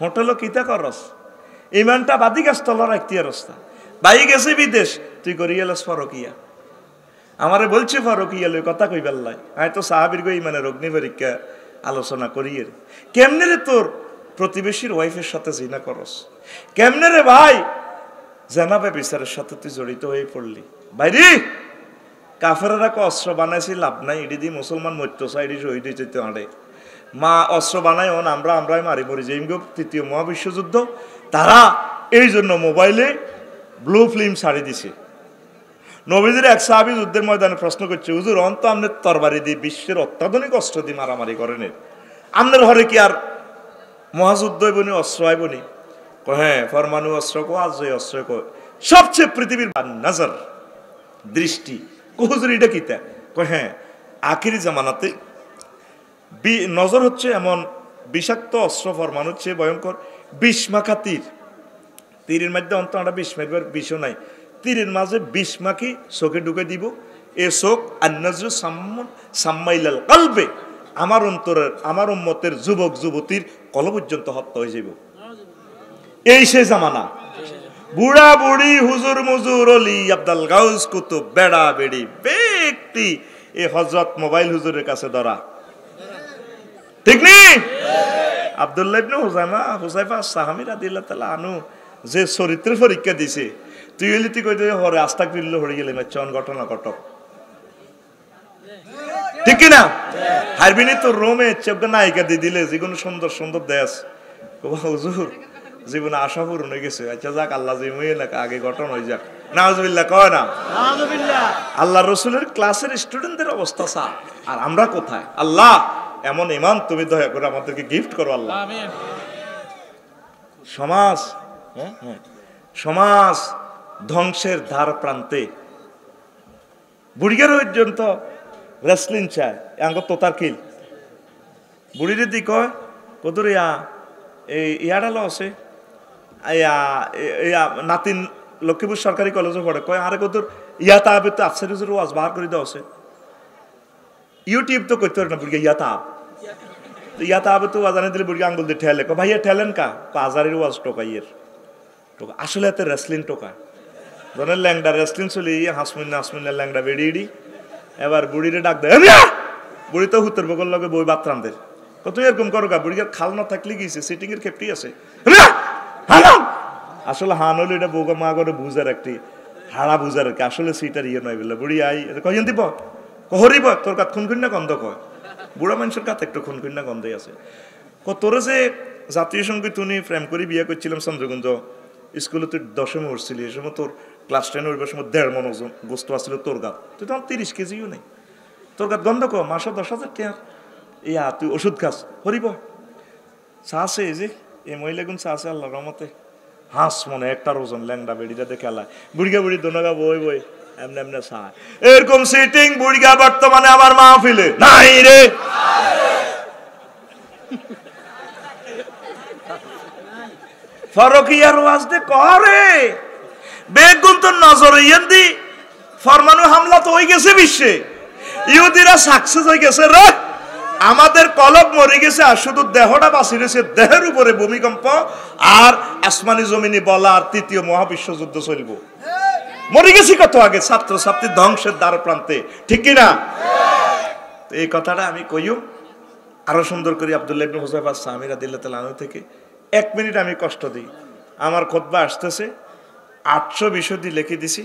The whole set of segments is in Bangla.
হোটেল কিতা করস ইমানটা বাদি গাছ তলার একটি অবস্থা ভাই গেছে বিদেশ তুই করি এলাস ফরকিয়া আমারে বলছে ফরকিয়া লই কথা কই বেল্লাই আয় তো সাহাবীর গো ইমানের অগ্নি পরীক্ষা আলোচনা করিয়ে কেমনে রে তোর প্রতিবেশীর ওয়াইফের সাথে জিনা করস কেমনে রে ভাই জানাবে বিচারের সাথে তুই জড়িত হয়ে পড়লি ভাইরি কাফেররা অস্ত্র বানাইছি লাভ নাই এটি দিয়ে মুসলমান মরত সাইডি শহীদ হইতে আড়ে মা অস্ত্র বানায় আমরাই মারি মরি যে তৃতীয় মহাবিশ্বযুদ্ধ তারা এই জন্য মোবাইলে ব্লু ফিল্ম ছাড়ি দিছে নবীদের এক সাহাবী যুদ্ধের ময়দানে প্রশ্ন করছে হুজুর অন্ত আমনের তরবারি দিয়ে বিশ্বের অত্যাধুনিক অস্ত্র দিয়ে মারামারি করেন আমনের ঘরে কি আর মহাযুদ্ধ হইবনি অস্ত্র হইবনি হ্যাঁ ফরমানু অস্ত্র কো আজই অস্ত্র কো সবচেয়ে পৃথিবীর নজর দৃষ্টি হুজুর এটা কিতা হ্যাঁ আখিরি জামানাতে নজর হচ্ছে এমন বিষাক্ত অস্ত্র ফরমান হচ্ছে ভয়ঙ্কর বিষ মাখা তীরের মধ্যে অন্ত আমরা বিষ মাখবার বিষও নাই তীরের মাঝে বিষ মাখি চোখে ঢুকে দিব এ চোখ আন্নাজু সাম্মাইলাল কলবে আমার অন্তরের আমার উম্মতের যুবক যুবতীর কল পর্যন্ত হত্যা হয়ে যাব এই সে জামানা বুড়া বুড়ি হুজুর মুজুর অলি আব্দুল গাউস কুতুব বেড়া বেড়ি ব্যক্তি এই হযরত মোবাইল হুজুরের কাছে ধরা ঠিক নেই আব্দুল্লাহ ইবনে হুযায়ফা সাহাবী রাদিয়াল্লাহু তাআলা আনহু যে চরিত্রের পরীক্ষা দিছে তুই এলিতি কই দে হরে আস্তাগফিরুল্লাহ হয়ে গেলে মেচন ঘটনা ঘটক ঠিক কি না হারবিনি তো রোমে চোখটা নায়িকা দিয়ে দিলে যেগুলো সুন্দর সুন্দর দেশ হুজুর জীবনে আশা পূরণ হয়ে গেছে আচ্ছা যাক আল্লাহ জিমুই না আগে ঘটনা হয়ে যাক নাউজুবিল্লাহ কয় না নাউজুবিল্লাহ আল্লাহ রাসূলের ক্লাসের স্টুডেন্টদের অবস্থা সা আর আমরা কোথায় আল্লাহ এমন ঈমান তুমি দয়া করে আমাদেরকে গিফট করো আল্লাহ আমিন সমাজ ধ্বংসের ধার প্রান্তে বুড়িগার পর্যন্ত রেসলিং চায় আঙ্গ তোতার কিল বুড়ির দিক কদর ইয়াডালো আছে নাতিন লক্ষ্মীপুর সরকারি কলেজে পড়ে কয় আরে কদর ইয়াতা আবে তো আফসারিজের ওয়াজ বাহার করে দেওয়া আছে ইউটিউব তো করতে পারে না বুড়িয়া ইয়াতা আবে তো ওয়াজ আনে দিলে বুড়িয়া আঙ্গুল দিয়ে ঠেলে ভাইয়া ঠেলেন কা আজারের ওয়াজ টোকাইয়ের টোকা আসলে এতে রেসলিং টোকা ধরেন ল্যাংডা রেসলিং চলে হাসমিনা ল্যাংডা বেড়িয়ে এবার বুড়িরে ডাক দেয় বুড়ি তো হুতর বগল লগে বই বাতরামদের কত এরকম করো গা বুড়ির খাল না থাকলে গিয়েছে সিটিং এর খেপটি আছে আসলে হান হলো এটা বউকা মা করে বুঝার একটি হাড়া বুঝার কি আসলে সিটার ইয়ে নয় বললে বুড়ি আই কয়জন দিব কহরিব তোর কাত খুন না গন্ধ কয় বুড়া মানুষের কাত একটু খুন না গন্ধই আছে তোরে যে জাতীয় সঙ্গীত উনি প্রেম করে বিয়ে করছিলাম চন্দ্রগঞ্জ স্কুলে তুই 10মে উঠছিলি এই সময় তোর ক্লাস 10 উঠবার সময় 1.5 মন ওজন গোস্ত আসছিল তোর গাত তুই তখন 30 কেজিও নেই তোর গাত গন্ধ কর মাসে 10,000 টাকা তুই ওষুধ খাস হরিব চা আছে এই যে এই মহিলাগুন চা আছে আল্লাহ রহমতে হাঁস মনে একটার ওজন ল্যাংডা বেড়িটা দেখে আল্লাহ বুড়িগা বুড়ি দোনাগা বই এমনি এমনি চা এরকম সিটিং বুড়িগা বর্তমানে আমার মাহফিলে নাই রে ফরকিয়ার ওয়াজ দে করে বেগুন তো নজরে ইয়ান্দি ফরমানু হামলা তো হয়ে গেছে বিশ্বে ইহুদিরা সাকসেস হয়ে গেছে রে আমাদের কলব মরে গেছে আর শুধু দেহটা বাঁচি রয়েছে দেহের উপরে ভূমিকম্প আর আসমানি জমিনি বলা আর তৃতীয় মহাবিশ্বযুদ্ধ চলব মরে গেছি কত আগে ছাত্র ছাত্রী ধ্বংসের দ্বার প্রান্তে ঠিক কিনা এই কথাটা আমি কইও আরো সুন্দর করি আব্দুল্লাহ ইবনে হুযায়ফা সাহাবী রাদিয়াল্লাহু তাআলা আনহু থেকে 1 মিনিট আমি কষ্ট দিই আমার খুতবা আসতেছে 820 দিয়ে লিখে দিছি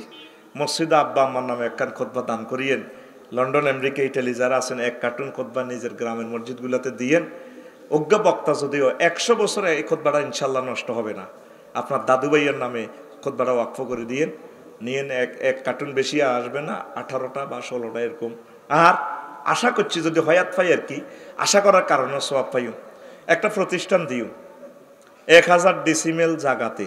মসজিদে আব্বা আম্মার নামে একখান খুতবা দান করিয়েন লন্ডন আমেরিকা ইটালি যারা আছেন এক কার্টুন খুতবা নিজের গ্রামের মসজিদগুলোতে দিয়েন অজ্ঞ বক্তা যদিও 100 বছরে এই খুতবাটা ইনশাআল্লাহ নষ্ট হবে না আপনার দাদু ভাইয়ের নামে খুতবাটা ওয়াকফ করে দিয়েন নিয়েন এক কার্টুন বেশি আসবে না 18টা বা 16টা এরকম আর আশা করছি যদি হয়াত পাই আর কি আশা করার কারণে সওয়াব পাইও একটা প্রতিষ্ঠান দিও 1000 ডেসিমেল জায়গাতে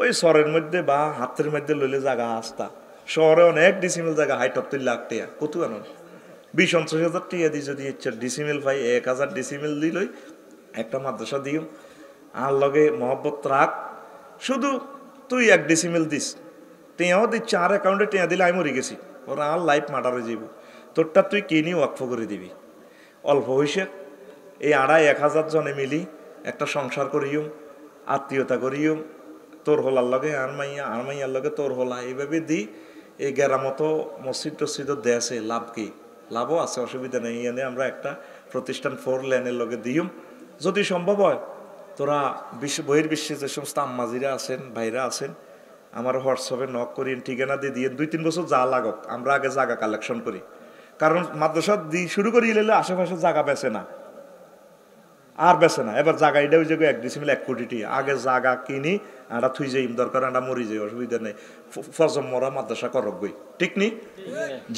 ওই শহরের মধ্যে বা হাতের মধ্যে লইলে জায়গা আস্তা শহরে অনেক ডেসিমেল জায়গা হাইট 3 লাখ টাকা কত আনো 20-50 হাজার টাকা দিয়ে যদি ডেসিমেল পাই 1000 ডেসিমেল দিলই একটা মাদ্রাসা দিও আর লগে মহব্বত রাখ শুধু তুই 1 ডেসিমেল দিস টেয়াও দিচ্ছে আর অ্যাকাউন্টে টেয়া দিলে আমি মরে গেছি ওরা আর লাইফ মার্ডার হয়ে যাব তোরটা তুই কিনি ওয়াকফ করে দিবি অল্প হইসে এই 1000 জনে মিলি একটা সংসার করিও, আত্মীয়তা করিও, তোর হোলার লগে আর মাইয়ার লগে তোর হোলা, এইভাবে দি এই গেরামতো মসজিদ টসজিদ দেশে লাভ কি? লাভও আছে, অসুবিধা নেই। এনে আমরা একটা প্রতিষ্ঠান 4 লেনের লগে দিও, যদি সম্ভব হয়। তোরা বহির্বিশ্বে যে সমস্ত আম্মাজিরা আছেন, ভাইরা আছেন, আমার হোয়াটসঅ্যাপে নক করিন, ঠিকানা দিয়ে দিয়ে 2-3 বছর যা লাগক আমরা আগে জায়গা কালেকশন করি। কারণ মাদ্রাসা দিয়ে শুরু করি এলে আশেপাশে জায়গা বেছে না, আর বেছে না। এবার জায়গা এটা ওই জায়গায় 1 ডিসিমিল 1 কোটি টি আগে জায়গা কিনি, আমরা থুই যাই, দরকার আমরা মরি যাই, অসুবিধা নেই। ফজম মরা মাদ্রাসা করক গই, ঠিক নি?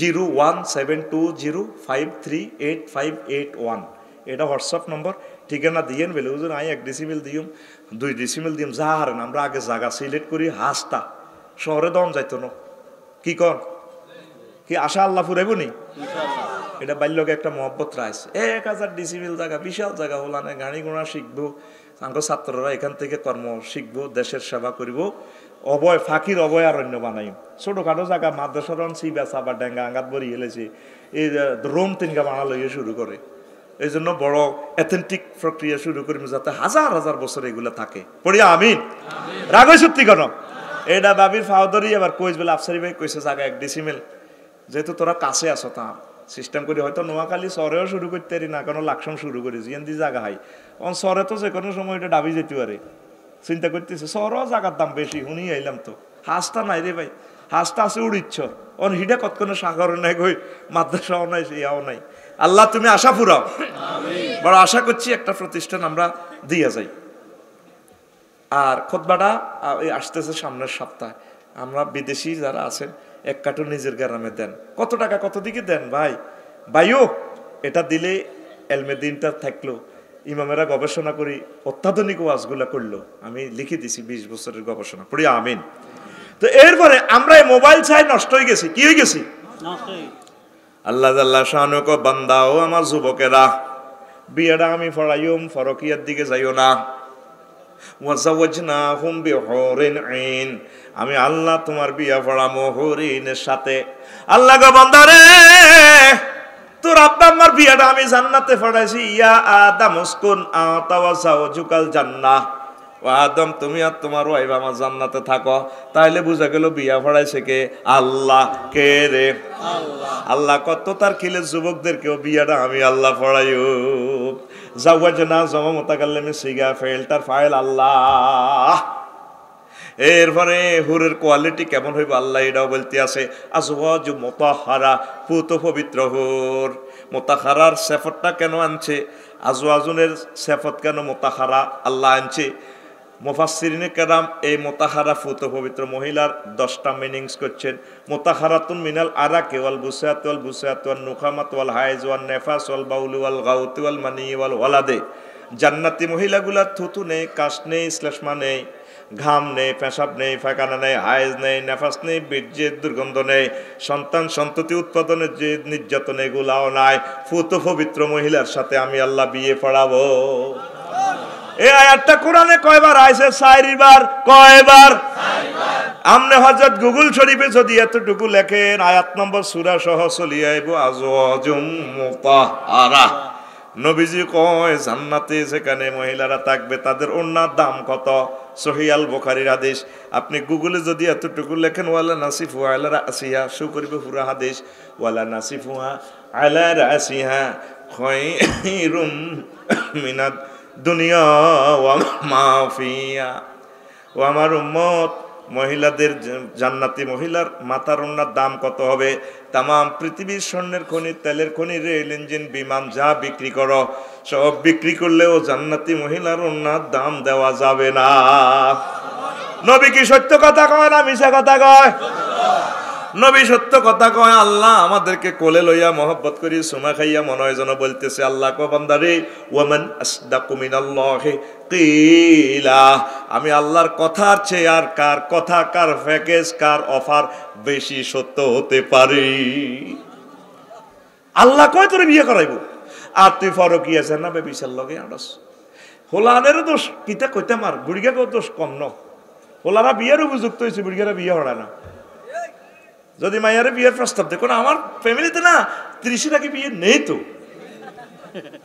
01720538581 এটা হোয়াটসঅ্যাপ নম্বর। ঠিকানা দিয়েন বলে হুজুর আই 1 ডিসিমিল দিম, 2 ডিসিমিল দিম, যা হারেন আমরা আগে জায়গা সিলেক্ট করি। হাসতা শহরে দম যাইতো না, কি কর কি আশা আল্লাহ ফুরাইব নি? এটা বাল্যকে একটা মহব্বত রাইস। 1000 ডিসিমিল জায়গা, বিশাল জায়গা হলা না, গাড়ি ঘোড়া শিখবো, আঙ্গ ছাত্ররা এখান থেকে কর্ম শিখবো, দেশের সেবা করব, অবয় ফাঁকির অভয়ারণ্য বানাই। ছোটখাটো জায়গা মাদ্রাসার সিবা চাবা ডেঙ্গা আঙ্গাত বরি এলেছে, এই রোম তিনগা বানালো শুরু করে। এই জন্য বড় অথেন্টিক প্রক্রিয়া শুরু করি, যাতে হাজার হাজার বছর এগুলো থাকে। পড়িয়া আমিন। রাগই সত্যি কেন এটা বাবির ফাউদরি আবার কইস বলে আফসারি ভাই কইছে জায়গা 1 ডিসিমিল, যেহেতু তোরা কাছে আছো তা সিস্টেম করি হয়তো নোয়াখালী শহরেও শুরু করতে পারি না, কোনো লাকসাম শুরু করি জিয়ান দি জায়গা হয় অন শহরে তো যে কোনো সময় এটা ডাবি যেতে পারে। চিন্তা করতেছে শহরও জায়গার দাম বেশি, শুনি আইলাম তো হাঁসটা নাই রে ভাই, হাঁসটা আছে উড়িচ্ছ অন হিডা কতক্ষণে সাগর নাই গই, মাদ্রাসাও নাই, ইয়াও নাই। আল্লাহ তুমি আশা ফুরাও, বড় আশা করছি একটা প্রতিষ্ঠান আমরা দিয়ে যাই। আর খুতবাটা আসতেছে সামনের সপ্তাহে, আমরা বিদেশি যারা আছেন 1 কার্টুন নিজের গ্রামে দেন। কত টাকা কত দিকে দেন ভাই? ভাইও এটা দিলে এলমে দিনটা থাকলো, ইমামেরা গবেষণা করি অত্যাধুনিক ওয়াজগুলা করলো। আমি লিখে দিছি 20 বছরের গবেষণা পড়ি আমিন। তো এরপরে আমরা এই মোবাইল চাই নষ্ট হয়ে গেছি, কি হয়ে গেছি? আল্লাহ আল্লাহ শানুক বান্দা ও আমার যুবকেরা, বিয়েটা আমি পড়াইম, ফরকিয়ার দিকে যাইও না। আমি আল্লাহ তোমার বিয়া পড়ামো হরিণের সাথে। আল্লাহ গো বান্দারে, তোর আব্বা আম্মার বিয়াটা আমি জান্নাতে পড়াইছি। ইয়া আদম উসকুন আতা ওয়া যাওজুকাল জান্নাহ, ও আদম তুমি আর তোমার ওয়াইফ আমার জান্নাতে থাকো। তাইলে বুঝা গেল বিয়া পড়াইছে কে? আল্লাহ। কে রে? আল্লাহ। কত তার খিলে যুবকদেরকেও বিয়াটা আমি আল্লাহ পড়াইও। জাওয়াজনা জমা মুতাকাল্লিমে সিগা ফাইলটার ফাইল আল্লাহ। এরপরে হুরের কোয়ালিটি কেমন হইব আল্লাহ এটাও বলতে আছে। আজওয়াজু মুতাহহারা, পুত পবিত্র হুর। মুতাহহারার সিফাতটা কেন আনছে? আজওয়াজুনের সিফাত কেন মুতাহহারা আল্লাহ আনছে? মুফাসসিরিনে কেরাম এই মুতাহহারা পুত পবিত্র মহিলার 10টা মিনিংস করছেন। মুতাহহারাতুন মিনাল আরাকি ওয়াল বুসাত ওয়াল বুসাত ওয়ান নুখামাত ওয়াল হাইজ ওয়ান নেফাস ওয়াল বাউল ওয়াল গাউতি ওয়াল মানি ওয়াল ওয়ালাদে। জান্নাতি মহিলাগুলার থুতু নেই, কাশ নেই, শ্লেষ্মা নেই, ঘাম নেই, পেশাব নেই, ফায়খানা নেই, হায়েজ নেই, নেফাস নেই, বীর্যের দুর্গন্ধ নেই, সন্তান সন্ততি উৎপাদনের যে নির্যাতন এগুলাও নাই। পুত পবিত্র মহিলার সাথে আমি আল্লাহ বিয়ে পড়াবো। এই আয়াতটা কোরআনে কয়বার আইছে? 4 বার। কয়বার? 4 বার। আমনে হযরত গুগল শরীফে যদি এতটুকু লেখেন, আয়াত নম্বর সূরা সহ চলিয়ে আইব আজওয়াজুম মুতাহহারা। নবীজি কয় জান্নাতে যেখানে মহিলারা থাকবে তাদের ওড়নার দাম কত? সহিহ আল বুখারীর হাদিস। আপনি গুগলে যদি এতটুকু লেখেন ওয়ালা নাসিফু আলা রাসিহা, শু করবে পুরা হাদিস, ওয়ালা নাসিফুহা আলা রাসিহা খায়রুম মিনাদ দুনিয়া ওয়া মা ফিহা। ও আমার উম্মত, মহিলাদের জান্নাতি মহিলার মাথার ওড়নার দাম কত হবে? তামাম পৃথিবীর স্বর্ণের খনি, তেলের খনি, রেল ইঞ্জিন, বিমান যা বিক্রি করো সব বিক্রি করলেও জান্নাতি মহিলার ওড়নার দাম দেওয়া যাবে না। নবী কি সত্য কথা কয় না মিছা কথা কয়? নবী সত্য কথা কয়। আল্লাহ আমাদেরকে কোলে লইয়া মহব্বত করি সুমা খাইয়া মনে হয় যেন বলতেছে, আল্লাহ কো বান্দারে ওয়ামান আসদাকু মিনাল্লাহি কিলা। আমি আল্লাহর কথার চেয়ে আর কার কথা, কার প্যাকেজ, কার অফার বেশি সত্য হতে পারে? আল্লাহ কয় তোরে বিয়ে করাইবো, আর তুই ফরকি আছে না বেবিচার লগে আড়স। হোলানেরও দোষ কিতা কইতে মার, বুড়িগাকে দোষ কম ন। হোলারা বিয়ের উপযুক্ত হয়েছে, বুড়িগারা বিয়ে হড়ায় না। যদি মাইয়ারে বিয়ের প্রস্তাব দেখো না, আমার ফ্যামিলিতে না 30 আগে বিয়ে নেই তো,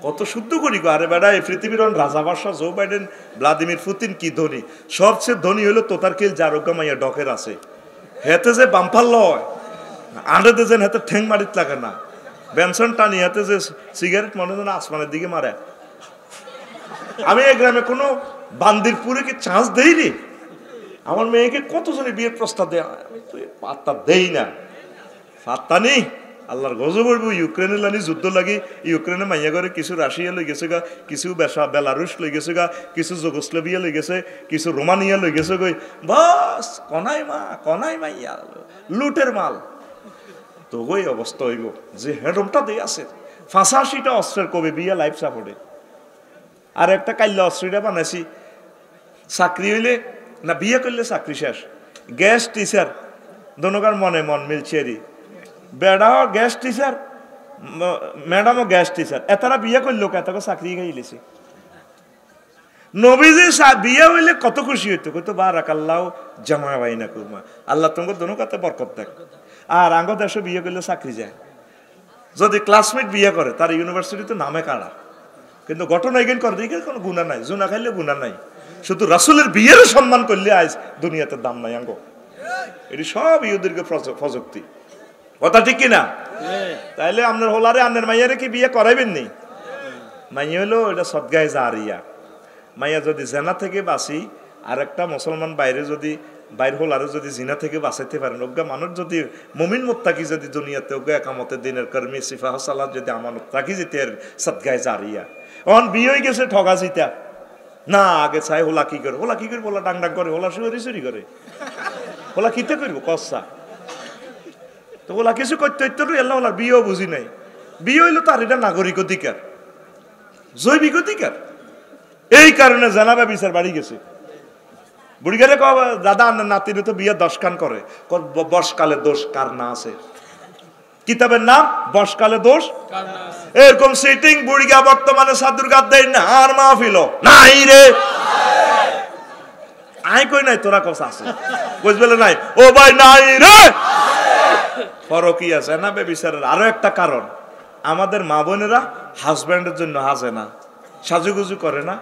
কত শুদ্ধ করি গো। আরে বেড়া, এই পৃথিবীর রাজা বাদশাহ জো বাইডেন, ভ্লাদিমির পুতিন কি ধনী? সবচেয়ে ধনী হলো তোতার কিল যার মাইয়া ডকের আছে, হেতে যে বাম্পার লয় আন্ডে যে হেতে ঠেং মারিত লাগে না, বেনসন টানি হাতে যে সিগারেট মনে হয় আসমানের দিকে মারে। আমি এই গ্রামে কোনো বান্দিরপুরে কি চান্স দেইনি? আমার মেয়েকে কতজনে বিয়ের প্রস্তাব দেয়, আমি তো পাত্তা দেই না। পাত্তা নেই, আল্লাহর গজব করবো। ইউক্রেনের লানি যুদ্ধ লাগি, ইউক্রেনে মাইয়া করে কিছু রাশিয়া লই গেছে গা, কিছু বেলারুশ লই গেছে গা, কিছু জুগোস্লাভিয়া লই গেছে, কিছু রোমানিয়া লই গেছে গই। বাস কনাই মাইয়া লুটের মাল। তো ওই অবস্থা হইব যে হেডমটা দিয়ে আছে 85টা অস্ত্রের কবে বিয়ে লাইফ সাপোর্টে। আর একটা কাল্লা অস্ত্রটা বানাইছি, চাকরি হইলে না বিয়ে করলে চাকরি শেষ। গ্যাস টিচার দোনোকার মনে মন মিলছেরি, বেড়াও গ্যাস টিচার, ম্যাডামও গ্যাস টিচার, এতারা বিয়ে করলো এতকে চাকরি খাইলেছে। নবীজি বিয়ে হইলে কত খুশি হইতো, কইতো বারাকাল্লাহ জামা বাইনা কুমা, আল্লাহ তোমাকে দোনোকাতে বরকত দেখ। আর আঙ্গ দেশে বিয়ে করলে চাকরি যায়। যদি ক্লাসমেট বিয়ে করে তার ইউনিভার্সিটিতে নামে কারা, কিন্তু ঘটনা এগেন করে দিকে কোনো গুণা নাই, জুনা খাইলে গুণা নাই। শুধু রাসূলের বিয়ের সম্মান করলে আজ দুনিয়াতে দাম নাই আঙ্গ। এটি সব ইহুদিরকে প্রযুক্তি, কথা ঠিক কিনা? তাইলে আপনার হোলারে আপনার মাইয়ারে কি বিয়ে করাইবেন নি? মাইয়া হলো এটা সদগায়ে জারিয়া। মাইয়া যদি জেনা থেকে বাঁচি, আর একটা মুসলমান বাইরে যদি বাইর হোলারে যদি জিনা থেকে বাঁচাইতে পারেন, অজ্ঞা মানুষ যদি মুমিন মুত্তাকি যদি দুনিয়াতে অজ্ঞা একামতের দিনের কর্মী সিফা সালাত যদি আমানত রাখি যেতে আর সদগায়ে জারিয়া। এখন বিয়ে হয়ে গেছে ঠগা জিতা না, আগে চাই হোলা কি করে, হোলা কি করে, হোলা ডাং ডাং করে, হোলা চুরি করে, হোলা কিতে করবো কসা। তো ওলা কিছু করতে হইতে এল্লা ওলার বিয়েও বুঝি নাই। বিয়ে হইলো তার এটা নাগরিক অধিকার, জৈবিক অধিকার। এই কারণে জানাবা বিচার বাড়ি গেছে। বুড়িগারে ক দাদা আন্নার নাতিরে তো বিয়ে 10 কান করে, বর্ষকালে দোষ কার না আছে। কিতাবের নাম বর্ষকালে দোষ। এরকম সিটিং বুড়িগা বর্তমানে সাধুর গাদ দেয় না, আর মাহফিল নাই রে। আই কই নাই, তোরা কথা আছে বুঝবে নাই, ও ভাই নাই রে। ফরকই আছে না বেবিচারের। আরো একটা কারণ, আমাদের মা বোনেরা হাজব্যান্ডের জন্য হাজে না, সাজুগুজু করে না।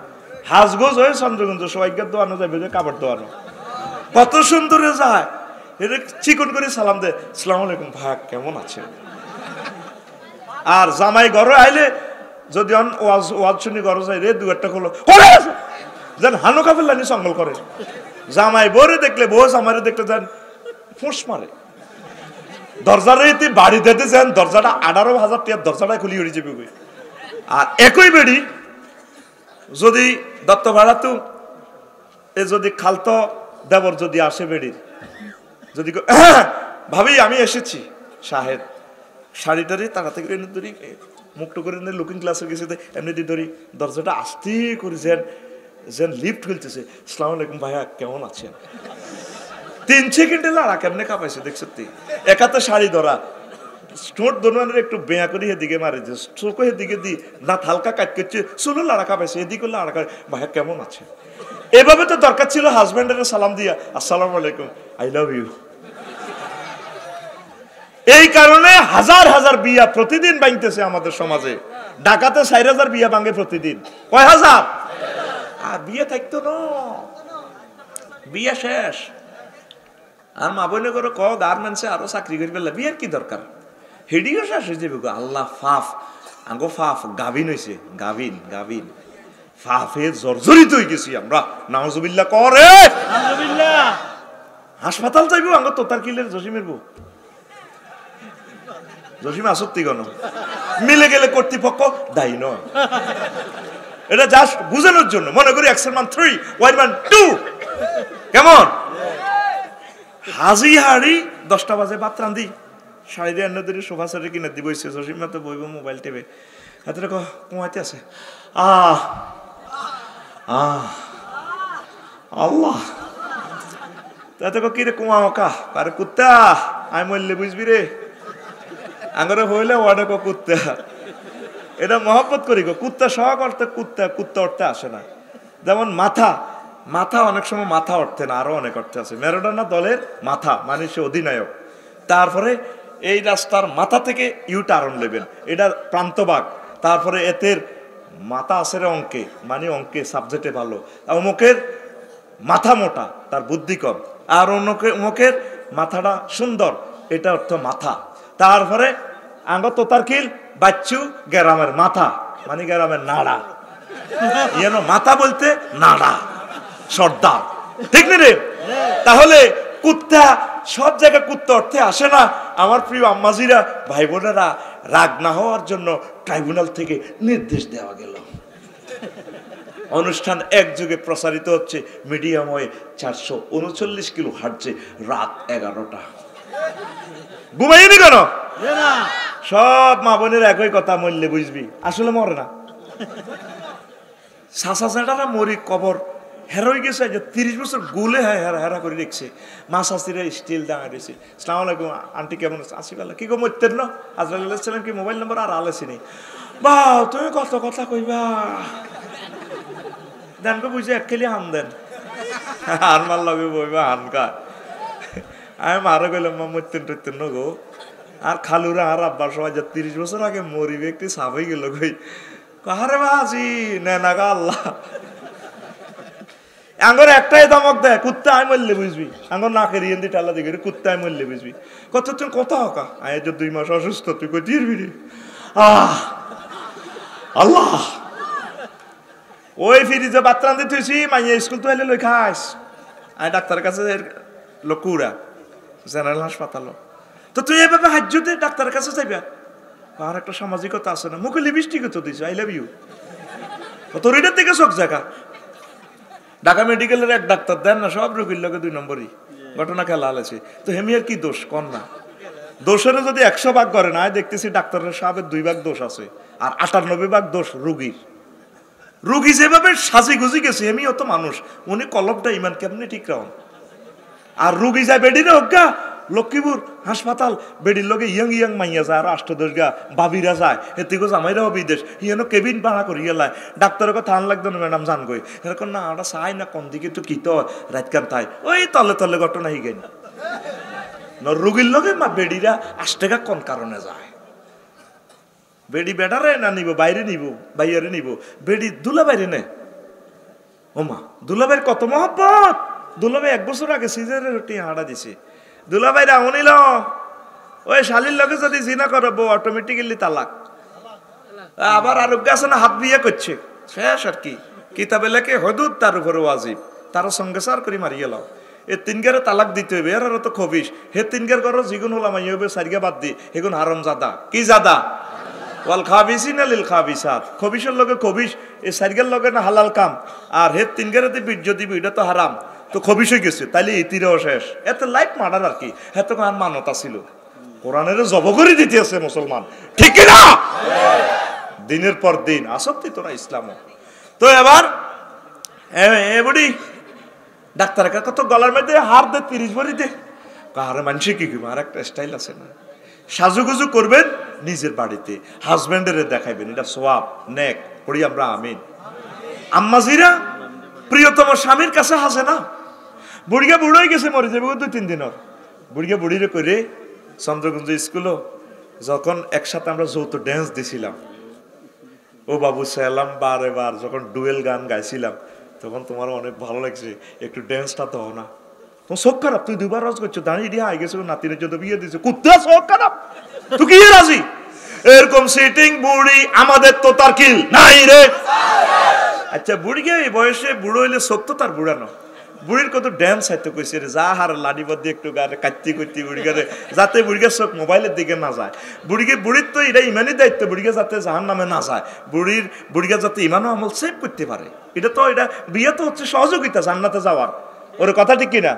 হাজগোজ হয়ে চন্দ্রগঞ্জ সবাইকে দোয়ানো যায়, বেঁধে কাপড় দোয়ানো কত সুন্দরে যায়। এটা চিকন করে সালাম দেয়, আসসালামু আলাইকুম ভাই কেমন আছেন। আর জামাই ঘরে আইলে যদি ওয়াজ শুনি ঘরে যাই রে, দু একটা খোলো যেন হানো কাপের লাইনি সঙ্গল করে। জামাই বরে দেখলে বউ জামাইরে দেখলে যেন ফোঁস মারে। দরজার বাড়ি দিতে যান, দরজাটা 18,000 টাকার দরজাটা খুলি উড়ে যাবে। আর একই বেড়ি যদি দত্ত ভাড়াতু এ যদি খালতো দেবর যদি আসে বেড়ির, যদি ভাবি আমি এসেছি, শাহেদ শাড়িটারি তাড়াতাড়ি এনে ধরি, মুখটা করে এনে লুকিং গ্লাসের গেছে এমনি ধরি, দরজাটা আস্তে করে যেন যেন লিফট খুলতেছে, আসসালামু আলাইকুম ভাইয়া কেমন আছেন। 3 সেকেন্ডে লাড়া কেমনে কাঁপাইছে দেখছো? একাতে শাড়ি ধরা, স্টোট দোনানের একটু বেয়া করে এদিকে মারে, চোখে এদিকে দি না হালকা কাট করছে, চুলো লাড়া কাঁপাইছে, এদিকে লাড়া কাট, ভাইয়া কেমন আছে। এভাবে তো দরকার ছিল হাজব্যান্ডের সালাম দিয়া, আসসালামু আলাইকুম আই লাভ ইউ। এই কারণে হাজার হাজার বিয়া প্রতিদিন ভাঙতেছে আমাদের সমাজে। ঢাকাতে 4,000 বিয়া ভাঙে প্রতিদিন। কয় হাজার? আর বিয়ে থাকতো না, বিয়ে শেষ। আর মা বোনে করে ক গার্মেন্টসে আরো চাকরি করে ফেললে বিয়ের কি দরকার, হেডিও শেষ হয়ে যাবে। আল্লাহ ফাফ আঙ্গো ফাফ গাভিন হয়েছে, গাভিন গাভিন ফাফে জর্জরিত হয়ে গেছি আমরা। নাউজুবিল্লাহ করে হাসপাতাল যাইবো আঙ্গো তোতার কিলের জসিমের বউ। জসিম আসক্তি গণ মিলে গেলে কর্তৃপক্ষ দায়ী নয়, এটা জাস্ট বুঝানোর জন্য। মনে করি এক্সের মান 3 ওয়াই মান 2 কেমন। হাজি হাড়ি 10টা বাজে ভাত রান্ধি, শাড়ি দিয়ে এনে ধরে সোফা সেটে কিনে দিব, জসিমা তো বইব মোবাইল টেবে, হাতে কুমাইতে আছে। আল্লাহ তাতে কি রে কুমা ওকা আরে কুত্তা আমি মরলে বুঝবি রে, আঙরে হইলে ওয়াডে কুত্তা। এটা মহব্বত করি গো, কুত্তা সহ করতে কুত্তা কুত্তা অর্থে আসে না। যেমন মাথা, মাথা অনেক সময় মাথা অর্থে না, আরো অনেক অর্থে আছে। ম্যারাডোনা দলের মাথা মানে সে অধিনায়ক। তারপরে এই রাস্তার মাথা থেকে ইউ টার্ন নেবেন, এটা প্রান্তবাগ। তারপরে এতের মাথা আছে রে অঙ্কে, মানে অঙ্কে সাবজেক্টে ভালো, অমুকের মাথা মোটা, তার বুদ্ধি কম, আর অমুকের মাথাটা সুন্দর, এটা অর্থ মাথা। তারপরে আঙ্গ তোতার কিল বাচ্চু গ্রামের মাথা, মানে গ্রামের নাড়া, যেন মাথা বলতে নাড়া, সর্দার, ঠিক না রে? তাহলে কুত্তা সব জায়গায় কুত্তা অর্থে আসে না। আমার প্রিয় আম্মাজিরা, ভাই বোনেরা, রাগ না হওয়ার জন্য ট্রাইব্যুনাল থেকে নির্দেশ দেওয়া গেল। অনুষ্ঠান একযোগে প্রসারিত হচ্ছে মিডিয়াম হয়ে 439 কিলো হার্টজে, রাত 11টা। ঘুমাইনি কেন? সব মা বোনের একই কথা, মরলে বুঝবি, আসলে মরে না। সাসা চাটারা মরি কবর হেরোই গেছে, যে 30 বছর গোলে হেরা করে দেখছে। মা শাস্তিরা স্টিল দাঁড়িয়ে রয়েছে। আসসালামু আলাইকুম আন্টি, কেমন আছে? আসি বেলা কি গো মরতেন না? আজরাইল আলাইহিস সালাম কি মোবাইল নাম্বার আর আলেছি নেই? বা তুমি কত কথা কইবা, দেন গো বুঝে এক খেলি হান দেন, হান মার লগে বইবা হান কা। আমি মারো গেলাম মা মরতেন টরতেন না গো। আর খালুরা আর আব্বার সবাই যে 30 বছর আগে মরিবে একটি সাফাই গেল কই, কাহারে বাজি নেনা গা আল্লাহ। আঙ্গর একটাই ধমক দেয়, কুত্তা আয় মরলে বুঝবি। আঙ্গর না খেয়ে দিয়ে টাল্লা দিকে কুত্তা আয় মরলে বুঝবি। কত তুই কথা হকা আয়, যে 2 মাস অসুস্থ, তুই কই দিবি রে? আল্লাহ, ওই ফ্রিজে বাচ্চা আনতে তুইছি, মাইয়া স্কুল তো এলে লই খাস। আয় ডাক্তারের কাছে লকুরা জেনারেল হাসপাতাল, তো তুই এভাবে হাজ্যতে ডাক্তারের কাছে যাইবা? আর একটা সামাজিকতা আছে না, মুখে লিপস্টিক তো দিস আই লাভ ইউ, তোর এটার থেকে শোক জায়গা। ঢাকা মেডিকেলের এক ডাক্তার দেন না সব রোগীর লোকে 2 নম্বরই ঘটনা খেলা আলেছে। তো হেমিয়ার কি দোষ কন না? দোষের যদি 100 ভাগ করে না, দেখতেছি ডাক্তারের সাহেবের 2 ভাগ দোষ আছে, আর 98 ভাগ দোষ রোগীর। রোগী যেভাবে সাজি গুজি গেছে, হেমিও তো মানুষ, উনি কলবটা ইমান কেমনি ঠিক রাখুন। আর রোগী যায় বেডিরে হোকা লক্ষ্মীপুর হাসপাতাল, বেডির লোকে ইয়ং ইয়ং মাইয়া যায়, আর 8-10 গা বাবিরা যায়, এতিকো জামাইরাও বিদেশ, ইয়েনো কেবিন ভাড়া করি গেলায়। ডাক্তারের কথা আন লাগতো না ম্যাডাম জান গই, এরকম না ওটা চাই না কোন দিকে তো কি তো রাতকান তাই ওই তলে তলে ঘটনা হয়ে গেল। রোগীর লোকে মা বেডিরা 8 টাকা কোন কারণে যায়? বেডি বেডারে না নিব, বাইরে নিব, বাইরে নিব, বেডি দুলা বাইরে নে। ওমা দুলাভাইয়ের কত মহব্বত। দুলাভাই 1 বছর আগে সিজারের রুটি হাঁটা দিছে। দুলাভাই রাউনিল ওই শালির লগে যদি জিনা করবো অটোমেটিক্যালি তালাক। আবার আরোগ্য আছে না, হাত বিয়ে করছে, শেষ আর কি। কিতাবে লেখে হদুদ তার উপরে ওয়াজিব, তার সঙ্গে সার করে মারিয়ে লাও। এ 3 তালাক দিতে হইবে, এর তো খবিস। হে 3 ঘর জিগুন হলাম হইবে 4 বাদ দি, এগুন হারাম জাদা। কি জাদা? ওয়াল খাবিসিনা লিল খাবিসাত, খবিসের লগে খবিস, এই 4 লগে না হালাল কাম। আর হে 3 বীর্য দিবি, এটা তো হারাম, তো খবিস হয়ে গেছে, তাইলে ইতিরেও শেষ। এত লাইফ মার্ডার আর কি। এত আর মানতা ছিল, কোরআনের জব করে দিতে আছে মুসলমান, ঠিক না? দিনের পর দিন আসক্তি তোরা ইসলাম। তো এবার বুড়ি ডাক্তারের কাছে কত গলার মধ্যে হার দে 30 ভরি দে, কারে মানুষে কি আর একটা স্টাইল আছে না। সাজুগুজু করবেন নিজের বাড়িতে, হাজবেন্ডের দেখাইবেন, এটা সোয়াব নেক পড়ি আমরা আমিন। আম্মাজিরা প্রিয়তম স্বামীর কাছে হাসে না। বুড়িয়া বুড়োই গেছে, মরে যাবে 2-3 দিনের। বুড়িয়া বুড়িরে করে চন্দ্রগঞ্জ স্কুলও যখন একসাথে আমরা যৌথ ড্যান্স দিছিলাম, ও বাবু সালাম বারে বার যখন ডুয়েল গান গাইছিলাম, তখন তোমার অনেক ভালো লাগছে, একটু ড্যান্সটা দাও না। তোমার চোখ খারাপ, তুই 2 বার রাজ করছো, দাঁড়িয়ে দিয়ে আই গেছো, নাতিনের জন্য বিয়ে দিয়েছে, কুত্তা চোখ খারাপ, তুই কি রাজি? এরকম সিটিং বুড়ি আমাদের তো তার কিল নাই রে। আচ্ছা বুড়িকে এই বয়সে বুড়ো হইলে চোখ তো তার বুড়ানো। বুড়ির কত ড্যান্স হাইতে কইছে রে, যা হার লাডি বাদ দিয়ে একটু গারে কাটতি করতি বুড়ি গারে, যাতে বুড়িকে চোখ মোবাইলের দিকে না যায়। বুড়ির তো এটা ইমানই দায়িত্ব, বুড়িকে যাতে জাহান নামে না যায়, বুড়িকে যাতে ইমানও আমল সেভ করতে পারে। এটা তো এটা বিয়ে তো হচ্ছে সহযোগিতা জান্নাতে যাওয়ার, ওর কথা ঠিক কিনা?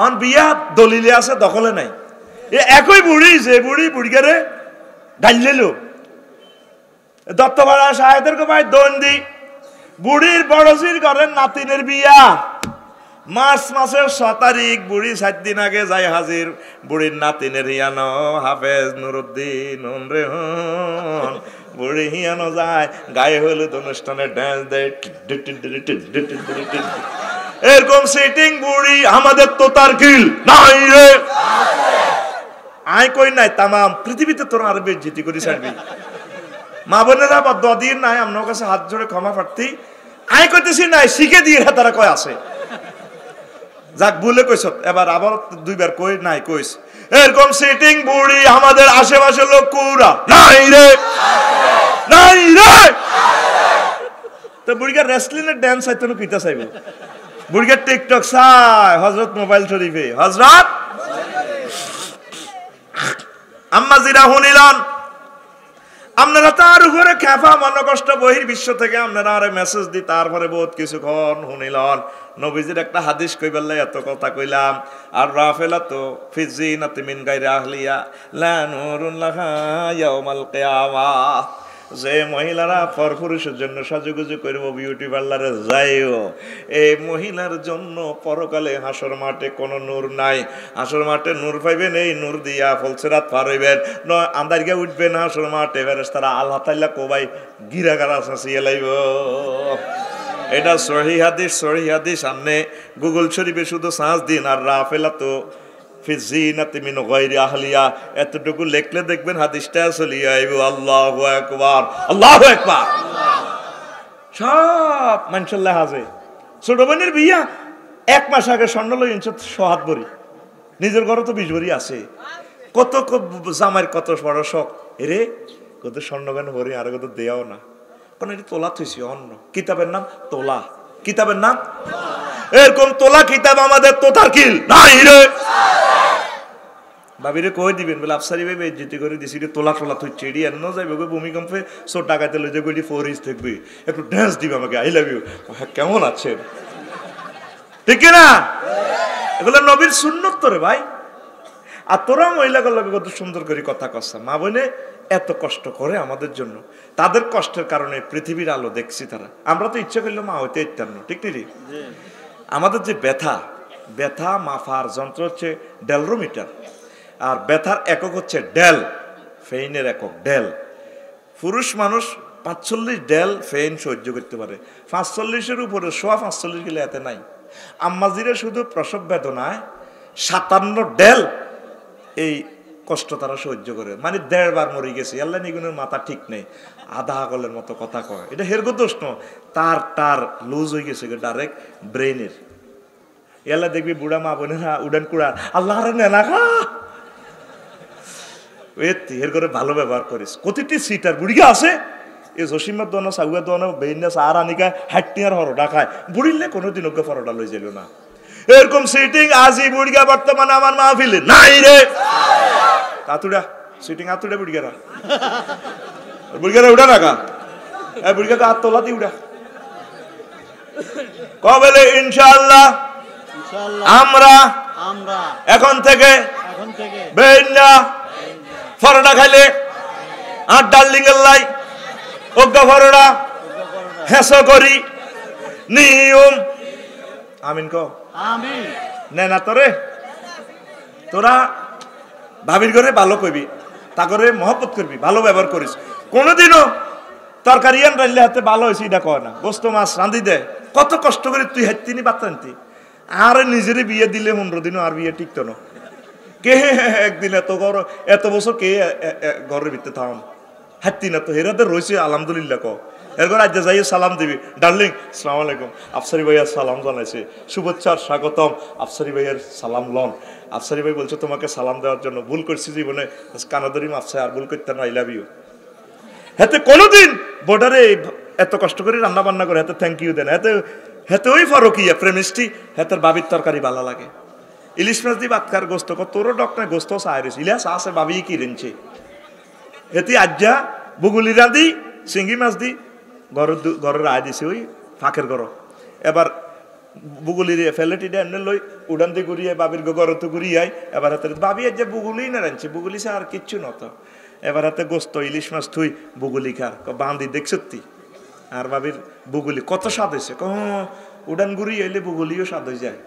অন বিয়া দলিলে আছে, দখলে নাই। এ একই বুড়ি, যে বুড়িগারে ডাইলেলো দত্তপাড়া সাহেদের ভাই দন্ডি, বুড়ির বড়জির ঘরের নাতিনের বিয়া, মার্চ মাসের 6 তারিখ, বুড়ি 7 দিন আগে যাই হাজির। বুড়ির নাতিনের হিয়ানো হাফেজ নুরুদ্দিন রে হন, বুড়ি হিয়ানো যায়, গায়ে হলুদ অনুষ্ঠানে ড্যান্স দেয়, এরকম সিটিং বুড়ি আমাদের তো তার কিল নাই রে। আয় কই নাই, তামাম পৃথিবীতে তোর আরবে জিতি করি ছাড়বি। মা বোনেরা বদুয়া দিয়ে নাই আপনার কাছে হাত জোড়ে ক্ষমা প্রার্থী আয় করতেছি নাই শিখে দিয়ে তারা কয় আছে যাক ভুলে কইস এবার আবার দুইবার কই নাই কইস এরকম সিটিং বুড়ি আমাদের আশেপাশে লোক কুরা নাই রে নাই রে তো বুড়িকে রেসলিংয়ের ড্যান্স আইতো না কইতা চাইব বুড়িকে টিকটক চাই হযরত মোবাইল শরীফে হযরত আম্মা জিরা হুনিলান আপনারা তার উপরে খেপা মনকষ্ট বহির বিশ্ব থেকে আপনারা আরে মেসেজ দি তারপরে বহুত কিছুক্ষণ শুনিলন নবীজির একটা হাদিস কইবাল্লাই এত কথা কইলাম আর রাফেলা তো ফিজিনাতি মিন গায়রি আহলিয়া লা নুরুন লাহা ইয়াউমাল কিয়ামাহ যে মহিলারা পরপুরুষের জন্য সাজুগুজু করবো বিউটি পার্লারে যাইও এই মহিলার জন্য পরকালে হাসর মাঠে কোনো নূর নাই হাসর মাঠে নূর পাইবেন এই নূর দিয়া ফলসেরাত পার হইবেন নয় আন্দার গিয়ে উঠবেন হাসর মাঠে ফেরেশতারা আল্লাহ তাআলা কোবাই গিরাগারা চাচিয়ে লাইব এটা সহিহ হাদিস সামনে গুগল শরীফে শুধু সার্চ দিন আর রাফেলা তো ফিজিনাতি মিন গায়রি আহলিয়া এতটুকু লিখলে দেখবেন হাদিসটা চলিয়ে আইব আল্লাহু আকবার আল্লাহু আকবার সব মানশাল্লাহ হাজে ছোট বোনের বিয়া এক মাস আগে স্বর্ণ লই ইনশাত সহাত ভরি নিজের ঘরে তো 20 ভরি আছে কত জামাইয়ের কত বড় শখ এরে কত স্বর্ণ গান ভরি আর কত দেয়াও না কোন এটি তোলা থইছি অন্য কিতাবের নাম তোলা কিতাবের নাম এরকম তোলা কিতাব আমাদের তোতার কিল নাই রে ভাবিরে কই দিবেন বলে আফসারি ভাই বেজ্জতি করে দিছি তোলা তোলা থইছে এডি এন্ন যাইবে গো ভূমিকম্পে সো টাকাতে লই যে গডি 4 ইঞ্চ থাকবে একটু ডান্স দিবে আমাকে আই লাভ ইউ কেমন আছেন ঠিক না এগুলো নবীর সুন্নাত তো রে ভাই আর তোরা মহিলাগুলো কত সুন্দর করে কথা কচ্ছা মা বোনে এত কষ্ট করে আমাদের জন্য তাদের কষ্টের কারণে পৃথিবীর আলো দেখছি তারা আমরা তো ইচ্ছা করলে মা হইতে ইচ্ছার না ঠিক নেই আমাদের যে ব্যথা মাফার যন্ত্র হচ্ছে ডেলরোমিটার আর ব্যথার একক হচ্ছে ডেল ফেইনের একক ডেল পুরুষ মানুষ 45 ডেল ফেইন সহ্য করতে পারে 45-এর উপরে 45 গেলে এতে নাই আম্মাজিরা শুধু প্রসব বেদনায় 57 ডেল এই কষ্ট তারা সহ্য করে মানে 1.5 বার মরে গেছে আল্লাহ নিগুনের মাথা ঠিক নেই আধা আগলের মতো কথা কয় এটা হেরগো দোষ ন তার লুজ হয়ে গেছে ডাইরেক্ট ব্রেনের এলা দেখবি বুড়া মা বোনেরা উড়ান কুড়া আল্লাহ রে না খা এর করে ভালো ব্যবহার করিস কতিটি সিটার বুড়িগা আছে এই জসিমার দোনো সাগুয়া দোনো বেইনা আর আনিকা হাট্টিয়ার হরডা খায় বুড়িলে কোনোদিন ওকে ফরডা লই যাইল না এরকম সিটিং আজি বুড়িগা বর্তমানে আমার মাহফিলে নাই রে আতুড়া সিটিং আতুড়া বুড়িগারা বুড়িগারা উড়া না কা এই বুড়িগা হাত তোলাতি উড়া কবেলে ইনশাআল্লাহ আমরা এখন থেকে বেইনা ফরডা খাইলে আর ডার্লিং এর লাই ওগা ফরডা হেসো করি নিয়ম আমিন কো আমিন নে না তোরে তোরা ভাবির ঘরে ভালো কইবি তা করে মহব্বত করবি ভালো ব্যবহার করিস কোনোদিনও তরকারি আন রাইলে হাতে ভালো হয়েছে এটা কয় না গোস্ত মাছ রাঁধি দে কত কষ্ট করে তুই হাইতিনি বাতানতি আর নিজেরই বিয়ে দিলে 15 দিনও আর বিয়ে টিকতো না কে একদিন এত বছর কে ঘরের ভিতরে থাম হাঁটতি না তো হেরাতে রয়েছে আলহামদুলিল্লাহ ক এরপর আজ যাই সালাম দিবি ডার্লিং আসসালামু আলাইকুম আফসারি ভাইয়ার সালাম জানাইছে শুভেচ্ছার স্বাগতম আফসারি ভাইয়ের সালাম লন আফসারি ভাই বলছে তোমাকে সালাম দেওয়ার জন্য ভুল করছি জীবনে কানাদরি মাফসা আর ভুল করতে না আই লাভ ইউ হাতে কোনোদিন বর্ডারে এত কষ্ট করে রান্না বান্না করে হাতে থ্যাংক ইউ দেন হাতে ওই ফরকিয়া প্রেমিস্টি হাতের বাবির তরকারি ভালো লাগে ইলিশ মাছ দিয়ে বাতকার গোস্ত তোরও ডক্টর গোস্ত সাহারিস ইলিশ আছে ভাবি কি রেঞ্চে হেতি আজ্জা বুগুলি রাঁধি চিংড়ি মাছ দি ঘরের আয় দিছে ওই ফাঁকের ঘর এবার বুগুলি ফেলেটি এনে লই উড়ান দিয়ে ঘুরিয়ে বাবির ঘর তো ঘুরিয়ে এবার হাতে ভাবি যে বুগুলি না রাঁধছে বুগুলি সে আর কিচ্ছু নত এবার হাতে গোস্ত ইলিশ মাছ থুই বুগুলি খার বাঁধি দেখছতি আর ভাবির বুগুলি কত স্বাদ হয়েছে উড়ান ঘুরিয়ে এলে বুগুলিও স্বাদ হয়ে যায়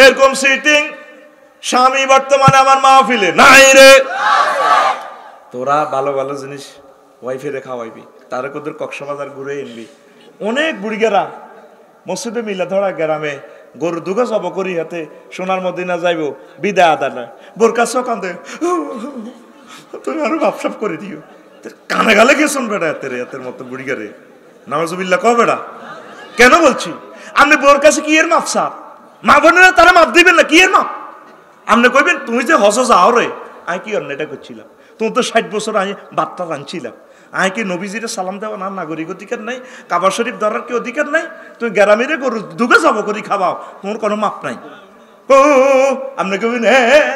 এরকম সিটিং স্বামী বর্তমানে আমার মাহফিলে নাই রে তোরা ভালো ভালো জিনিস ওয়াইফে রে খাওয়াইবি তারা কোদের কক্সবাজার ঘুরে এনবি অনেক বুড়িগেরা মসজিদে মিলা ধরা গ্রামে গরু দুগা জব করি হাতে সোনার মদিনা যাইব বিদায় আদা না বোরকা চকান্দে তুমি আরো ভাবসাব করে দিও কানে গালে গেছুন বেটা এতের মতো বুড়ি গারে নামাজুবিল্লাহ কও বেটা। কেন বলছি, আপনি বোর কাছে কি এর মাপ সাপ, মা বোনেরা তারা মাপ দিবেন না, কি এর মাপ? আপনি কইবেন তুমি যে হজ যাও রে, আমি কি অন্যটা করছিলাম? তুমি তো 60 বছর আমি বার্তা আনছিলাম, আমি কি নবীজিরে সালাম দেওয়া না নাগরিক অধিকার নাই? কাবা শরীফ ধরার কি অধিকার নাই? তুমি গ্রামেরে গরু দুগে যাব করি খাওয়াও, তোমার কোনো মাপ নাই। ও আপনি কইবেন হ্যাঁ,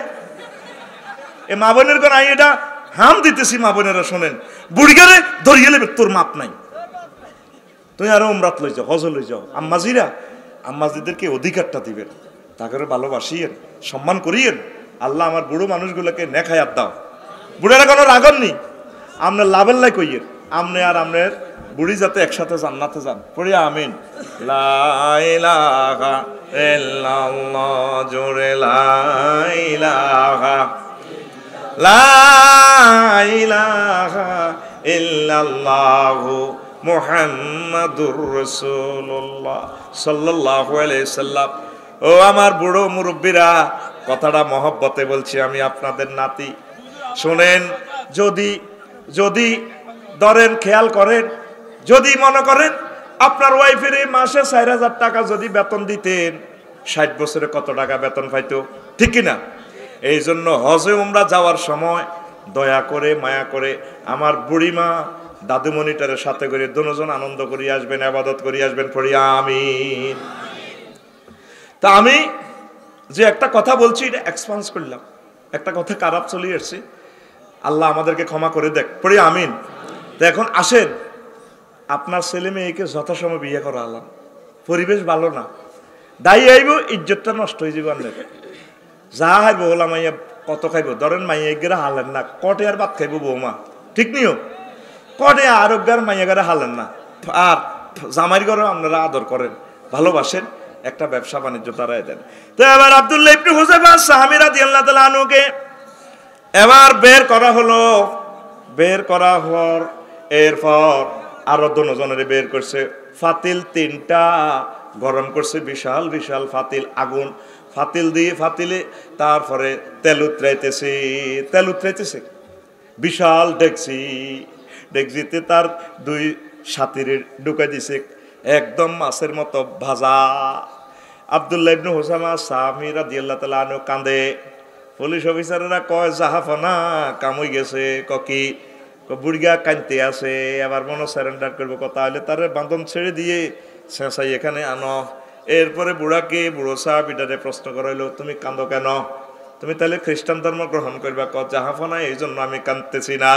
এ মা বোনের কোন আমি এটা হাম দিতেছি, মা বোনেরা শোনেন, বুড়িগারে ধরিয়ে নেবে, তোর মাপ নাই। তুই আরো উমরাত লই যাও, হজ লই যাও। আম্মাজিরা, আম্মাজিদেরকে অধিকারটা দিবেন, তাকে ভালোবাসিয়েন, সম্মান করিয়েন। আল্লাহ আমার বুড়ো মানুষগুলোকে নেখায়াত দাও। বুড়েরা কোনো রাগন নি, আপনার লাভের লাই কইয়েন, আপনি আর আপনার বুড়ি যাতে একসাথে জান্নাতে যান। পড়িয়া আমিন। লা ইলাহা ইল্লাল্লাহ, জোরে লা ইলাহা, লা ইলাহা ইল্লাল্লাহু মুহাম্মাদুর রাসূলুল্লাহ সাল্লাল্লাহু আলাইহি সাল্লাম। ও আমার বুড়ো মুরব্বীরা, কথাটা মহব্বতে বলছি, আমি আপনাদের নাতি। শুনেন, যদি ধরেন, খেয়াল করেন, যদি মনে করেন আপনার ওয়াইফের এই মাসে 4000 টাকা যদি বেতন দিতেন, 60 বছরে কত টাকা বেতন পাইতো, ঠিক কিনা? এই জন্য হজে উমরা যাওয়ার সময় দয়া করে, মায়া করে আমার বুড়িমা দাদুমণিটারের সাথে করে দুজন আনন্দ করিয়ে আসবেন, ইবাদত করিয়ে আসবেন। পড়িয়া আমিন। তা আমি যে একটা কথা বলছি, এটা এক্সপান্স করলাম, একটা কথা খারাপ চলে আসছে, আল্লাহ আমাদেরকে ক্ষমা করে দেখ। পড়ি আমিন। তো এখন আসেন, আপনার ছেলে মেয়েকে যথাসময় বিয়ে করা আলাম, পরিবেশ ভালো না, দায়ী আইব, ইজ্জতটা নষ্ট হয়ে যাবে। আপনার যা খাইব বলা মাইয়া কত খাইব, ধরেন মাইয়া গেরা হালেন না, কটে আর ভাত খাইব বৌমা, ঠিক নিও, কটে আরোগ্যার মাইয়া গেরা হালেন না। আর জামাইর ঘরে আপনারা আদর করেন, ভালোবাসেন, একটা ব্যবসা বাণিজ্য তারাই দেন। তো এবার আব্দুল্লাহ ইবনে হুযায়ফা সাহাবী রাদিয়াল্লাহু তাআলা আনহুকে এবার বের করা হলো। বের করা হওয়ার এরপর আরো দুজনের বের করছে, ফাতিল 3টা গরম করছে, বিশাল বিশাল ফাতিল, আগুন ফাতিল দিয়ে, ফাতিলে তারপরে তেল উতরাইতেছে, বিশাল ডেকচিতে তার 2 সাথীরে ঢুকাই দিছে, একদম মাছের মতো ভাজা। আব্দুল্লাহ ইবনে হুযায়ফা সাহাবী রাদিয়াল্লাহু তাআলা আনহু কাঁদে। পুলিশ অফিসাররা কয় জাহাফনা কামই গেছে, কি বুড়িগা কানতে আছে, আবার মনে সারেন্ডার করবো, কথা হলে তার বাঁধন ছেড়ে দিয়ে শেষাই এখানে আনো। এরপরে বুড়ো সাহাবীটারে প্রশ্ন করা হইলো, তুমি কাঁদো কেন? তুমি তাহলে খ্রিস্টান ধর্ম গ্রহণ করবা? জাহাফনা এই জন্য আমি কাঁদতেছি না,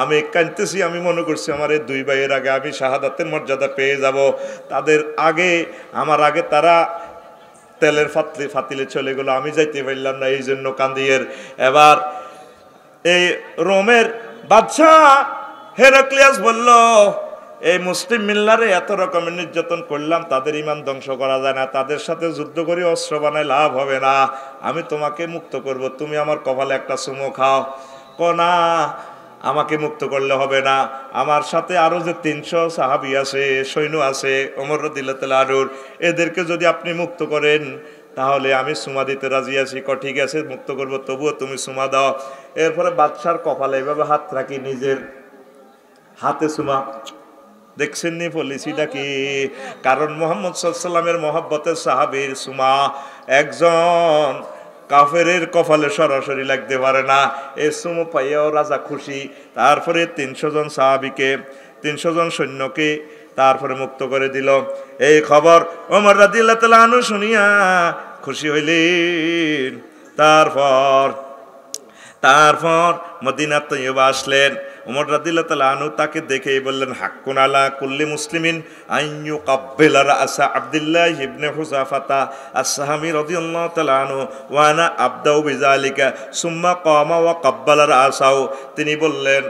আমি কাঁদতেছি, আমি মনে করছি আমার এই 2 ভাইয়ের আগে আমি শাহাদাতের মর্যাদা পেয়ে যাব, তাদের আগে, আমার আগে তারা তেলের ফাতিলে চলে গেল, আমি যাইতে পারলাম না, এই জন্য কান্দিয়ের। এবার এই রোমের বাদশাহ হেরাক্লিয়াস বলল, এই মুসলিম মিল্লারে এত রকমের নির্যাতন করলাম, তাদের ঈমান ধ্বংস করা যায় না, তাদের সাথে যুদ্ধ করে অস্ত্র বানায় লাভ হবে না, আমি তোমাকে মুক্ত করব, তুমি আমার কপালে একটা চুমো খাও। না, আমাকে মুক্ত করলে হবে না, আমার সাথে আরো যে 300 সাহাবী আছে, সৈন্য আছে, ওমর রাদিয়াল্লাহু তাআলা আনহু, এদেরকে যদি আপনি মুক্ত করেন তাহলে আমি সুমা দিতে রাজি আছি। ঠিক আছে, মুক্ত করব, তবুও তুমি সুমা দাও। এরপরে বাদশার কপালে এভাবে হাত রাখি, নিজের হাতে সুমা। দেখছেন নি পলিসিটা কি? কারণ মুহাম্মদ সাল্লাল্লাহু আলাইহি ওয়াসাল্লামের মহব্বতের সাহাবীর সুমা একজন কাফেরের কপালে সরাসরি লাগতে পারে না। এই সুমো পাইয়াও রাজা খুশি। তারপরে 300 জন সাহাবীকে, 300 জন সৈন্যকে তারপরে মুক্ত করে দিল। এই খবর ওমর রাদিয়াল্লাহু তাআলা আনহু শুনিয়া খুশি হইলেন। তারপর মদিনা তৈয়বা আসলেন। ওমর রাদিয়াল্লাহু তাআলা আনহু তাকে দেখেই বললেন, হাক্কুন আলা কুল্লি মুসলিমিন আইয়ু কাব্বিলা রাসা আব্দুল্লাহ ইবনে হুযাফাতা আস-সাহামী রাদিয়াল্লাহু তাআলা আনহু ওয়া আনা আবদাউ বিযালিকা সুম্মা কামা ওয়া কাব্বালা রাসাহু। তিনি বললেন,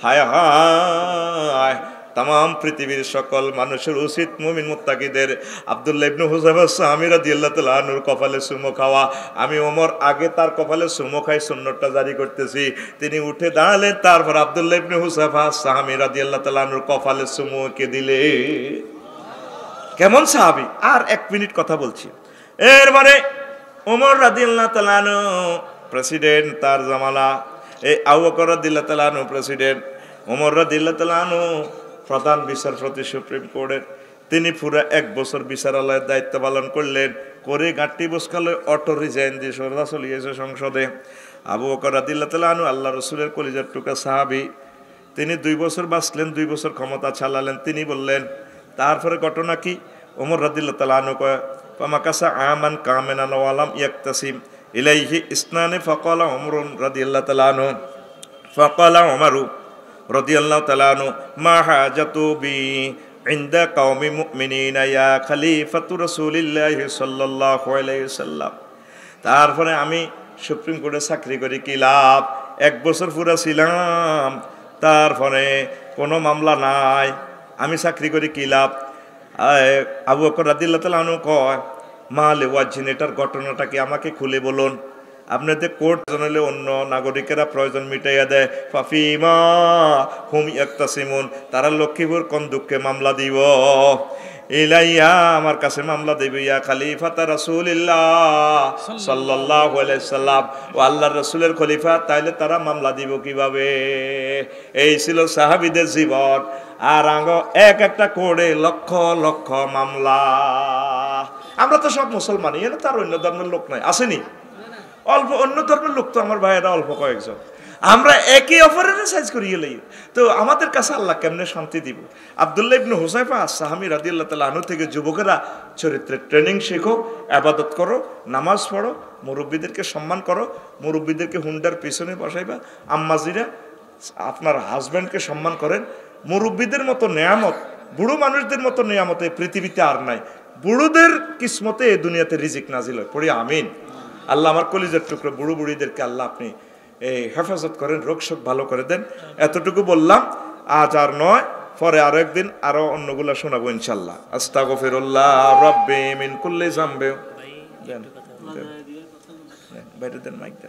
হায় হায়, তাম পৃথিবীর সকল মানুষের উচিত, মুমিন মুত্তাকিদের, আব্দুল্লাহ ইবনে হুযাফা সাহাবী রাদিয়াল্লাহু তাআলা আনহুর কপালে চুমো খাওয়া। আমি ওমর আগে তার কপালে চুমো খাই সুন্নতটা জারি করতেছি। তিনি উঠে দাঁড়ালেন, তারপর আব্দুল্লাহ ইবনে হুযাফা সাহাবী রাদিয়াল্লাহু তাআলা আনহুর কপালে চুমো কে দিলে। কেমন সাহাবী! আর 1 মিনিট কথা বলছি। এরপরে ওমর রাদিয়াল্লাহু তাআলা আনহু প্রেসিডেন্ট, তার জামালা, এই আবু বকর রাদিয়াল্লাহু তাআলা আনহু প্রেসিডেন্ট। ওমর রাদিয়াল্লাহু তাআলা আনহু প্রধান বিচারপতি সুপ্রিম কোর্টের, তিনি পুরো 1 বছর বিচারালয়ের দায়িত্ব পালন করলেন। করে গাঁটটি বসকালে অটো রিজাইন দিয়ে সোজা চলে গেছে সংসদে। আবু বকর রাদিয়াল্লাহু তাআলা আনহু আল্লাহ রসুলের কলিজার টুকা সাহাবী, তিনি 2 বছর বাঁচলেন, 2 বছর ক্ষমতা চালালেন। তিনি বললেন, তারপরে ঘটনা কি? ওমর রাদিয়াল্লাহু তাআলা আনহু কয়, ফামাকাসা আমান কামেনান ওয়া লাম ইয়াকতাসিম ইলাইহি ইসনানি ফাকালা ওমর রাদিয়াল্লাহু তাআলা আনহু ফাকালা ওমরু রাদিয়াল্লাহু তাআলা আনহু মা হাজাতু বি ইনদা কওমি মুমিনিনা ইয়া খলিফাতু রাসূলিল্লাহি সাল্লাল্লাহু আলাইহি ওয়াসাল্লাম। তারপরে আমি সুপ্রিম কোর্টে চাকরি করি, কি লাভ? 1 বছর পুরা ছিলাম, তারপরে কোনো মামলা নাই, আমি চাকরি করি কি লাভ? আবু বকর রাদিয়াল্লাহু তাআলা আনহু কয়, মালে ওয়াজিন, এটার ঘটনাটা কি আমাকে খুলে বলুন। আপনাদের কোর্ট জানালে অন্য নাগরিকেরা প্রয়োজন মিটাইয়া দেয়। ফাফিমা হুম ইয়াকতাসিমুন, তারা লক্ষ্মীপুর কোন দুঃখে মামলা দিব? ইলাইয়া, আমার কাছে মামলা দেবে। ইয়া খলিফাতা রাসূলিল্লাহ সাল্লাল্লাহু আলাইহি সাল্লাম, ও আল্লাহর রাসূলের খলিফা, তাইলে তারা মামলা দিব কিভাবে? এই ছিল সাহাবীদের জীবন। আর এক একটা কোর্টে লক্ষ লক্ষ মামলা। আমরা তো সব মুসলমান, এখানে তার অন্য ধর্মের লোক নাই, আসেনি? অল্প অন্য ধর্মের লোক তো আমার ভাইয়েরা অল্প কয়েকজন। আমরা একে অপরের সাইজ করিয়ে লই, তো আমাদের কাছে আল্লাহ কেমনে শান্তি দিব? আব্দুল্লাহ ইবনে হুযায়ফা আস-সাহামী রাদিয়াল্লাহু তাআলা আনহু থেকে যুবকেরা চরিত্রের ট্রেনিং শেখো, ইবাদত করো, নামাজ পড়ো, মুরব্বীদেরকে সম্মান করো, মুরব্বীদেরকে হুন্ডার পিছনে বসাইবা। আম্মাজিরা আপনার হাজব্যান্ডকে সম্মান করেন। মুরব্বীদের মতো নেয়ামত, বুড়ো মানুষদের মতো নেয়ামত এই পৃথিবীতে আর নাই। বুড়োদের কিসমতে এই দুনিয়াতে রিজিক নাজিল হয়। পড়ি আমিন। আল্লাহ আমার কলিজার টুকরো বুড়ো বুড়িদেরকে আল্লাহ আপনি এই হেফাজত করেন, রোগ শোক ভালো করে দেন। এতটুকু বললাম, আজ আর নয়, পরে আরো একদিন আরো অন্যগুলা শোনাবো ইনশাল্লাহ। আস্তাগফিরুল্লাহ রাব্বি মিন কুল্লি যামবি। দেন বাইরে দেন, মাইক দেন।